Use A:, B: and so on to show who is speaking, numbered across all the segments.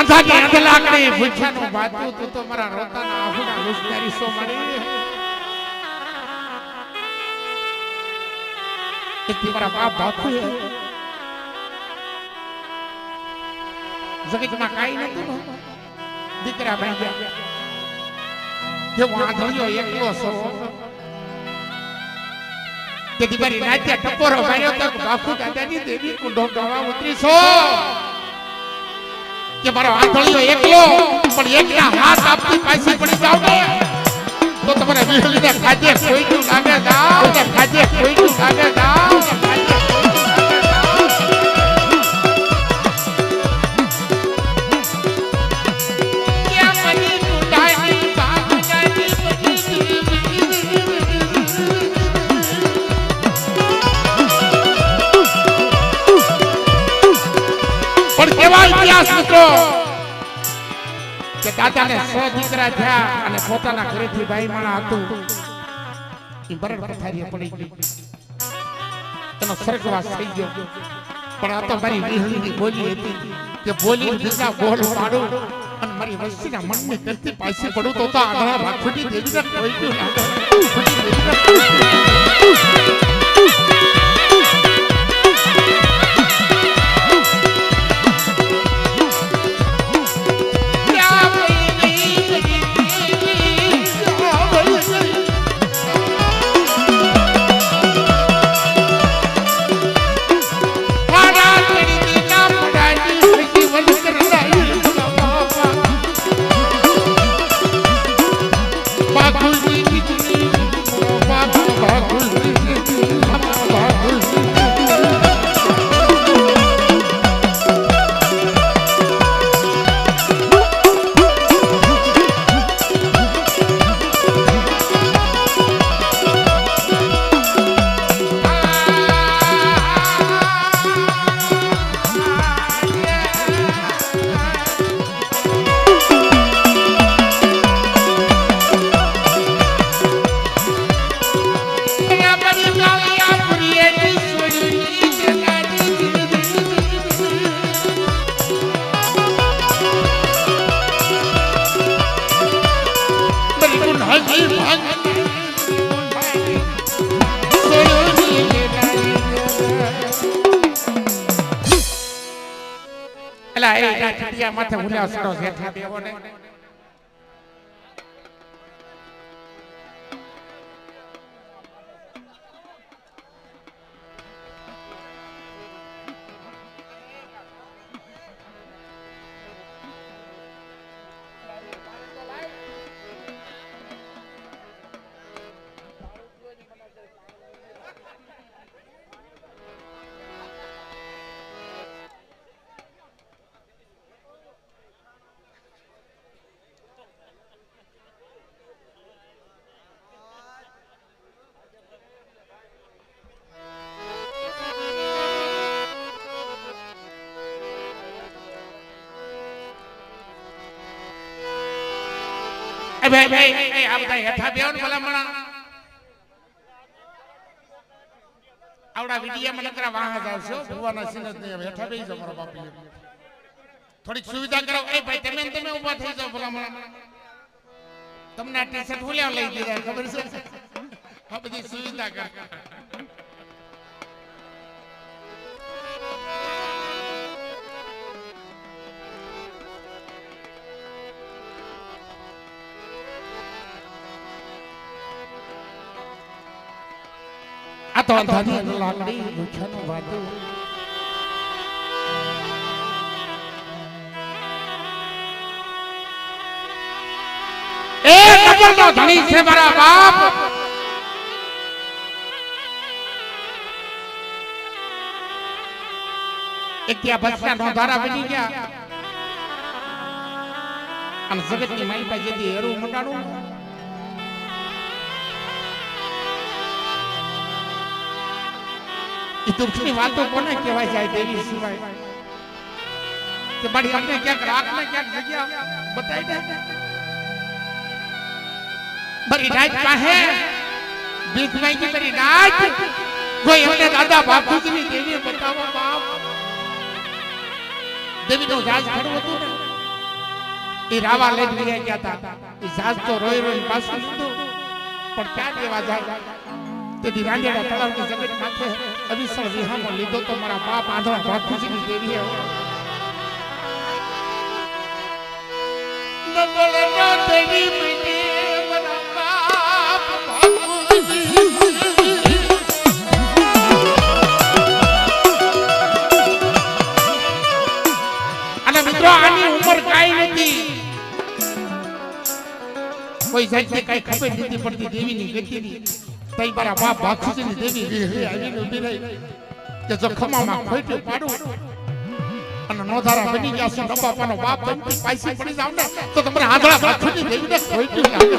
A: અંધાની અંધલાકડી ભૂખ્યાનું બાતું તું તો મારા રોતાના આહુડા લુસનારી સો મળી એક મારા બાપ બાપુ જગતમાં કાઈ નતું દીકરા ભાઈ કે વાંધળ્યો એકલો સો કે દીવારી નાચ્યા ટપોરો માર્યો તો બાપુ દાદાની દેવી કુંડો ગાવા ઉતરી છો કે મારો આંધળિયો એકલો પણ એકના હાથ આપતી પાછી પડી જાવ ને તો તમારે વિહલીને ખાજે ખોઈતું લાગે જાવ ને ખાજે ખોઈતું લાગે જાવ ને ખાજે કે દાદાને 100 દીકરા થયા અને પોતાના ઘરેથી ભાઈ માણા હતું એ બરડ પથારીએ પડી ગઈ એનો સ્વર્ગવાસ થઈ ગયો પણ આ તો મારી વિહળીની બોલી હતી કે બોલી દીકરા બોલ પાડું અને મારી વસ્તીના મનની કરતી પાછી પડું તો આંધળા રાખુડી દેવીને કોઈ ગયું ના માથે ઉલ્યા સડો જેઠા દેવો ને ભાઈ આ બધા હેઠા બેહો ને ભલામણા આવડા વિડિયા મને કરા વાહ જાવશો ભુવાના સિનત ને હેઠા બેહી જાવ મારા બાપી થોડીક સુવિધા કરો એ ભાઈ તમે ઊભા થઈ જાવ ભલામણા તમને આ ટી-શર્ટ હુલ્યા લઈ દીધા ખબર છે આ બધી સુવિધા કર આ તો અંધાની લાકડી ભૂખ્યાનું વાતું એ નંબરનો ધણી છે મારા બાપ એક ત્યાં બસના નોંધારા બની ગયા અને જગતની માઈ પાસે જે હેરું મંડાણું એ દુઃખની વાતો કોને કહેવાય જાય દેવી સિવાય કે મારી અમને ક્યાંક રાખને ક્યાંક જગ્યા બતાવી દે મારી રાત કાહે ભીખ માંગી મારી રાત કોઈ અમને દાદા બાપુજીની દેવી બતાવો બાપ દેવીનો રાજ ખડું હતું ને એ રાવા લઈને લઈ ગયા હતા. એ સાસ તો રોઈ રોઈ પાછું લીધું પણ ક્યાં દેવા જાય. તેથી રાંડિયાના તળાવની જગત માથે અવિસળ વિહામો લીધો તો મારા બાપ આંધળા ભાખુજીની દેવીએ નબળનો દેવી મને મારા બાપ ભાખુજી. અને મિત્રો આની ઉંમર કાઈ નથી. કોઈ જાતની કાઈ ખબર નથી પડતી દેવીની ગતિની. તઈ મારા બાપ ભાખુજીની દેવી આવીને ઊભી રહી કે જો ખમામાં ખોઈટું પાડું અને નોધારા બની ગયા છે નબાપાનો બાપ બનતી પાછી પડી જાવ ને તો તમારે આંધળા ભાખુજી દેવીને ખોઈટું લાગે.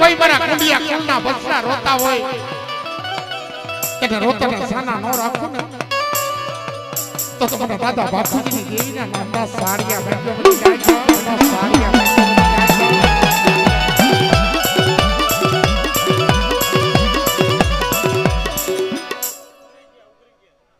A: કોઈ બરા કુંડિયા કુલના બસરા રોતા હોય એટલે રોતાના સાના નો રાખું ને તો તમારા દાદા બાપુજીની દેવીના નામના સાડિયા બની જાય છે.